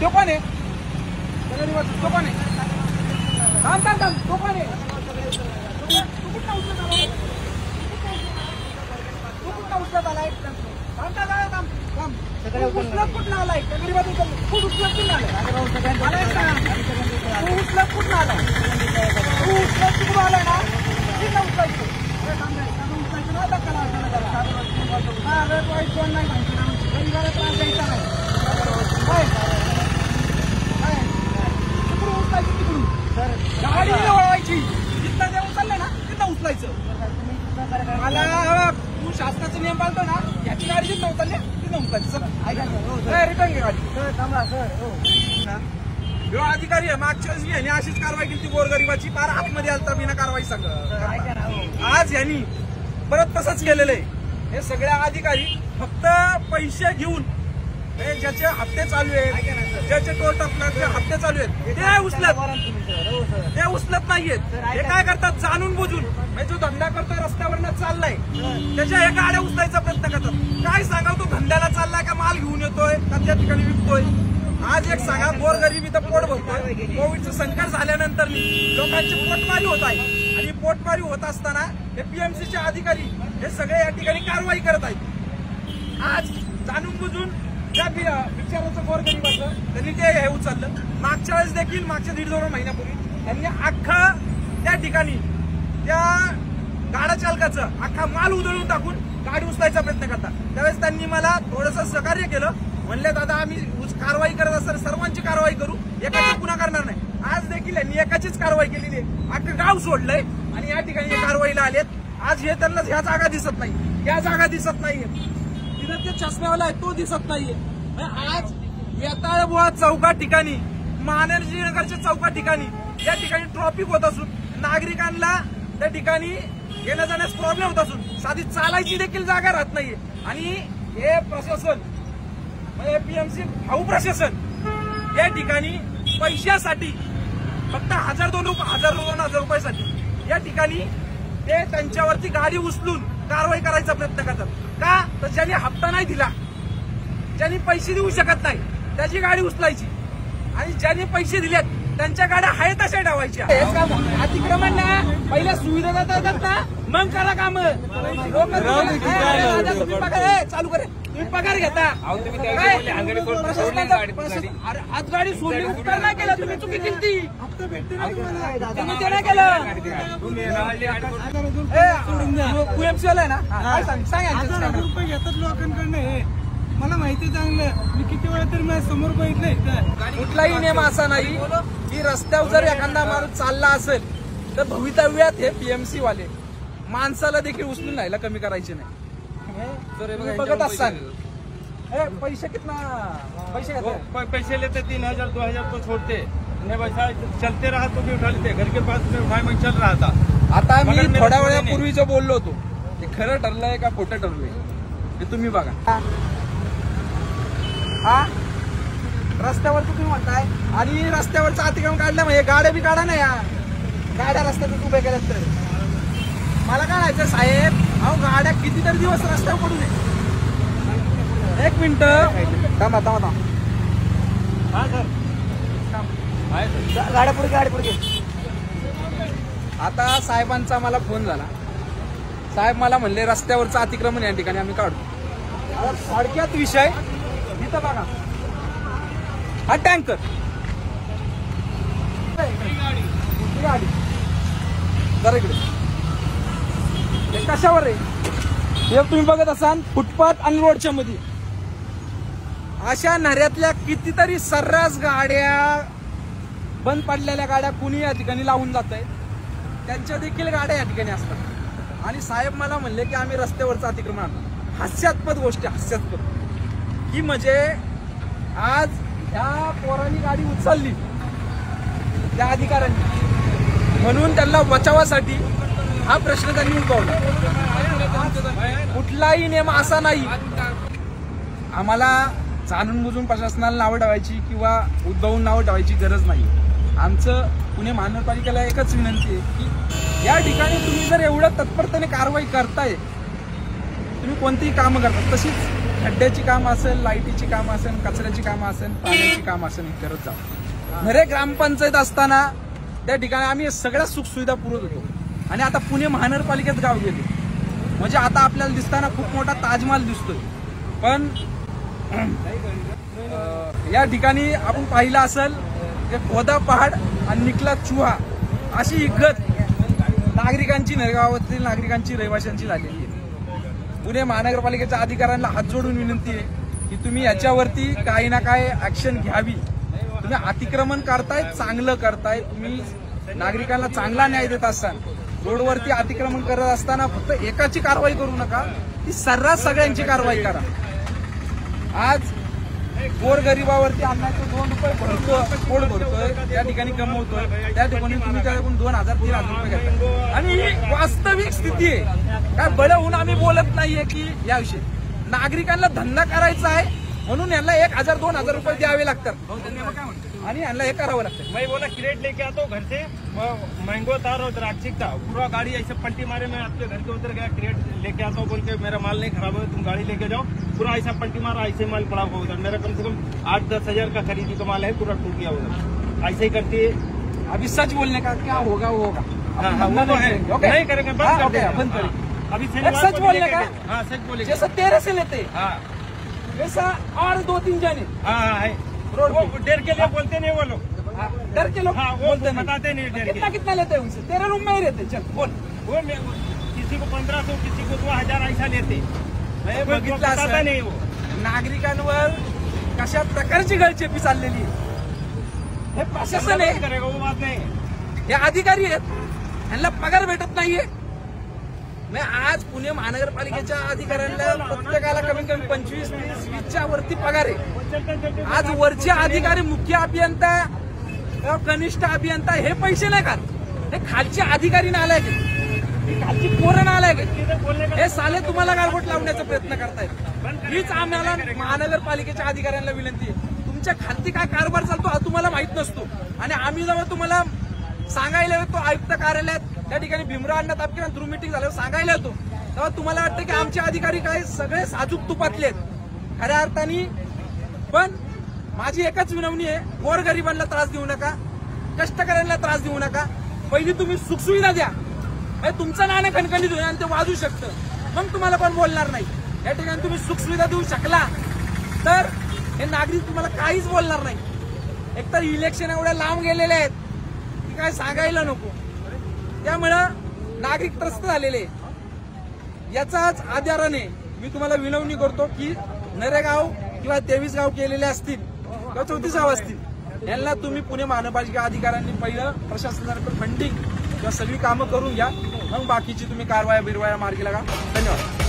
तो कोण आहे? तो कोण आहे? थांब थांब थांब, तो कोण आहे? तू कुठला उचलत आलाय? तू कुठला उचलत आलाय? थांब थांब थांब थांब, उचलत कुठला आलाय? गरीबात तू उचलत कुठला आलाय? तू उचलत कुठला आलाय? तू उचलत कुठून आलाय ना? किती उचलायचं? उचलायचं ना, धक्का हा रेट वाईट कोण नाही माहिती ना, गरीबाला त्रास द्यायचा नाही. काय तिकडून उचलायचं, तिकडून गाडी वळवायची. जिथं ते उचललं ना तिथं उचलायचं. मला तू शासनाचे नियम पाळतो ना, याची गाडी जिथं उचलली तिथं उचलायचं. ऐका रिटर्न घे गाडी. थांबा सर. हो अधिकारी आहे, मागच्या वेळेस यांनी अशीच कारवाई केली गोरगरिबाची, फार आतमध्ये आलता बिना कारवाई सांग. आज यांनी परत तसंच केलेलं आहे. हे सगळ्या अधिकारी फक्त पैसे घेऊन ज्याचे हप्ते चालू आहेत, ज्याचे टोल टपण्याचे हप्ते चालू आहेत ते उचलत नाहीयेत. हे काय करतात जाणून बुजून, म्हणजे जो धंदा करतोय रस्त्यावरनं चाललाय त्याच्या हे गाड्या उचलायचा प्रयत्न करतात. काय सांगाव, तो धंद्याला चाललाय का माल घेऊन येतोय का त्या ठिकाणी विकतोय? आज एक सांगा, गोरगरिबी तर पोट भरतोय. कोविडचं संकट झाल्यानंतर लोकांची पोटमारी होत आहे आणि पोटमारी होत असताना हे पीएमसीचे अधिकारी हे सगळे या ठिकाणी कारवाई करत आहेत. आज जाणून बुजून त्या बिचाराचं गोरगरिबाचं त्यांनी ते हे उचललं. मागच्या वेळेस देखील मागच्या 1.5-2 महिन्यापूर्वी त्यांनी अख्खा त्या ठिकाणी त्या गाडा चालकाचं अख्खा माल उधळून टाकून गाडी उचलायचा प्रयत्न करतात. त्यावेळेस त्यांनी मला थोडंसं सहकार्य केलं. म्हणले दादा आम्ही कारवाई करत असताना सर्वांची कारवाई करू, एकाची गुन्हा करणार नाही. आज देखील यांनी एकाचीच कारवाई केलेली आहे. अख्खं गाव सोडलंय आणि या ठिकाणी कारवाईला आलेत. आज हे त्यांना ह्या जागा दिसत नाही, या जागा दिसत नाहीये, तिथं ते चष्म्यावाला आहे तो दिसत नाहीये. आज वेताळबुवा चौका ठिकाणी, महानगरच्या चौका ठिकाणी या ठिकाणी ट्रॉफिक होत असून नागरिकांना त्या ठिकाणी येण्या जाण्यास प्रॉब्लेम होत असून साधी चालायची देखील जागा राहत नाहीये. आणि हे प्रशासन म्हणजे पीएमसी भाऊ प्रशासन या ठिकाणी पैशासाठी फक्त 1,000-2,000 रुपयासाठी या ठिकाणी ते त्यांच्यावरती गाडी उचलून कारवाई करायचा प्रयत्न करतात. का तर ज्यांनी हप्ता नाही दिला, ज्यांनी पैसे देऊ शकत नाही त्याची गाडी उचलायची आणि ज्यांनी पैसे दिलेत त्यांच्या गाड्या आहेत तशा ठेवायच्या. अतिक्रमण ना पहिल्या सुविधा देतात ना, मग करा काम. चालू करे तुम्ही पगार घेता, आज गाडी सोडली उपकार नाही केला तुम्ही, चुकी केली हप्ता भेटते तुम्ही ते नाही केलं. पीएमसी वाला आहे ना, सांगा रुपये घेतात लोकांकडनं. मला माहिती चांगलं, मी किती वेळा तरी माझ्या समोर बघितलंय. कुठलाही नियम असा नाही की रस्त्यावर जर एखादा माणूस चालला असेल तर भवितव्यात हे पीएमसी वाले माणसाला देखील उचलून राहायला कमी करायचे नाही. बघत असाल पैसे कितना पैसे लेते 3,000-2,000 तो छोड़ते, वैसा चलते रहा तो भी उठा लेते, घर के पास में उठाए मग चल रहा था. आता मी थोड्या वेळापूर्वी जो बोललो होतो ते खरं ठरलंय का खोटं ठरलंय हे तुम्ही बघा. हा रस्त्यावर तुम्ही म्हणताय आणि रस्त्यावरचं अतिक्रमण काढलं म्हणजे गाड्या बी काढा ना, या गाड्या रस्त्यातच उभ्या केल्यात तर मला काढायचं साहेब. अहो गाड्या कितीतरी दिवस रस्त्यावर पडू नये. एक मिनिट थांबा थांबा गाड्या पुढे. आता साहेबांचा मला फोन झाला, साहेब मला म्हणले रस्त्यावरचं अतिक्रमण या ठिकाणी आम्ही काढू. थोडक्यात विषय इथं बघा, हा टँकर गाडी जरा इकडे हे कशावर आहे हे तुम्ही बघत असाल. फुटपाथ आणि रोडच्या मध्ये अशा नऱ्यातल्या कितीतरी सर्रास गाड्या, बंद पडलेल्या गाड्या कुणी या ठिकाणी लावून जात आहेत, त्यांच्या देखील गाड्या या ठिकाणी असतात. आणि साहेब मला म्हणले की आम्ही रस्त्यावरचं अतिक्रमण आणतो. हास्यास्पद गोष्ट, हास्यास्पद की म्हणजे आज ह्या पोरांनी गाडी उचलली त्या अधिकाऱ्यांनी, म्हणून त्यांना बचावासाठी हा प्रश्न त्यांनी उद्भवला. कुठलाही नियम असा नाही. आम्हाला जाणून बुजून प्रशासनाला नावं ठेवायची किंवा उद्भवून नावं ठेवायची गरज नाही. आमचं पुणे महानगरपालिकेला एकच विनंती आहे की या ठिकाणी तुम्ही जर एवढं तत्परतेने कारवाई करताय, तुम्ही कोणतीही कामं करता, तशीच खड्ड्याची काम असेल, लाईटीची काम असेल, कचऱ्याची कामं असेल, पाण्याची कामं असेल करत जाऊ. नरे ग्रामपंचायत असताना त्या ठिकाणी आम्ही सगळ्या सुखसुविधा पुरवत होतो. आणि आता पुणे महानगरपालिकेत गाव गेले म्हणजे आता आपल्याला दिसताना खूप मोठा ताजमहाल दिसतोय. पण या ठिकाणी आपण पाहिलं असेल की खोदा पहाड आणि निकला चुहा अशी इज्जत नागरिकांची, नरेगावातील नागरिकांची, रहिवाशांची झालेली आहे. पुणे महानगरपालिकेच्या अधिकाऱ्यांना हात जोडून विनंती आहे की तुम्ही याच्यावरती काही ना काही ऍक्शन घ्यावी. तुम्ही अतिक्रमण करताय, चांगलं करताय, तुम्ही नागरिकांना चांगला न्याय देत असताना रोडवरती अतिक्रमण करत असताना फक्त एकाची कारवाई करू नका, ती सर्रास सगळ्यांची कारवाई करा. आज गोरगरिबावरती अन्नाचे 2 रुपये पोट भरतोय, त्या ठिकाणी कमवतोय, त्या ठिकाणी तुम्ही त्याच्याकडून 2000-3000 रुपये घेताय. आणि ही वास्तविक स्थिती आहे. काय बळं होऊन आम्ही बोलत नाहीये की याविषयी नागरिकांना धंदा करायचा आहे म्हणून यांना 1000-2000 रुपये द्यावे लागतात आणि यांना हे करावं लागतं. मैं बोला क्रेट लेके आता हूँ घर से, मैंगो तार और द्राक्षिक था, पूरा गाड़ी ऐसे पलटी मारे, मैं आपके घर के उधर गया, क्रेट लेके आता हूँ बोल के मेरा माल नहीं खराब हो, तुम गाड़ी लेके जाओ, पूरा ऐसा पलटी मारा, ऐसे माल पड़ा हुआ उधर, मेरा कम से कम 8-10 हजार का खरीदी का माल है, पूरा टूट गया उधर. ऐसे ही करती है. अभी सच बोलने का क्या होगा वो होगा. हाँ, वो तो है, नहीं करेंगे, बंद कर देंगे, बंद करेंगे. अभी सच बोलने का. हाँ, सच बोलेंगे. जैसा 13 से लेते हाँ, वैसा और 2-3 जाने हाँ है. रोड वो डर के लिए बोलते नहीं वो लोग. डर के लोग. हाँ, वो बताते नहीं डर के. कितना लेते हैं उनसे. तेरे रूम में ही रहते. चल बोल. वो किसी को 1500, किसी को 2000 ऐसा लेते. मैं बघितलं बताता असं नहीं वो. नागरिकांवर कशा प्रकारची गळचेपी चाललेली आहे. हे प्रशासन आहे, करेगा वो बात नहीं. हे अधिकारी आहेत, यांना पगार भेटत नाहीये. मी आज पुणे महानगरपालिकेच्या अधिकाऱ्यांना प्रत्येकाला कमीत कमी 25-30-20च्या वरती पगार आहे. आज वरचे अधिकारी, मुख्य अभियंता, कनिष्ठ अभियंता हे पैसे नाही खात. हे खालचे अधिकारी नालायक आहेत, खालची पोरं नालायक आहेत. हे साले तुम्हाला गालबोट लावण्याचा प्रयत्न करतायत. हीच आम्हाला महानगरपालिकेच्या अधिकाऱ्यांना विनंती आहे. तुमच्या खालती काय कारभार चालतो हा तुम्हाला माहित नसतो. आणि आम्ही जेव्हा तुम्हाला सांगायला येतो आयुक्त कार्यालयात, त्या ठिकाणी भीमराव अण्णा तापकीर थ्रू मिटिंग झाल्यावर सांगायला येतो, तेव्हा तुम्हाला वाटतं की आमचे अधिकारी काय सगळे साजूक तुपातले आहेत खऱ्या अर्थाने. पण माझी एकच विनवणी आहे, गोरगरिबांना त्रास देऊ नका, कष्टकऱ्यांना त्रास देऊ नका. पहिली तुम्ही सुखसुविधा द्या, तुमचं नाणं खणखणीत होईल आणि ते वाजू शकतं, मग तुम्हाला कोण बोलणार नाही. या ठिकाणी तुम्ही सुखसुविधा देऊ शकला तर हे नागरिक तुम्हाला काहीच बोलणार नाही. एकतर इलेक्शन एवढ्या लांब गेलेले आहेत की काय सांगायला नको. त्यामुळं नागरिक त्रस्त झालेले. याचाच आधाराने मी तुम्हाला विनवणी करतो की नरेगाव किंवा 23 गाव केलेले असतील किंवा 34 गाव असतील, यांना तुम्ही पुणे महानगरपालिका अधिकाऱ्यांनी पहिलं प्रशासनाकडे फंडिंग किंवा सगळी कामं करून घ्या, मग बाकीची तुम्ही कारवाया बिरवाया मार्गी लागा. धन्यवाद.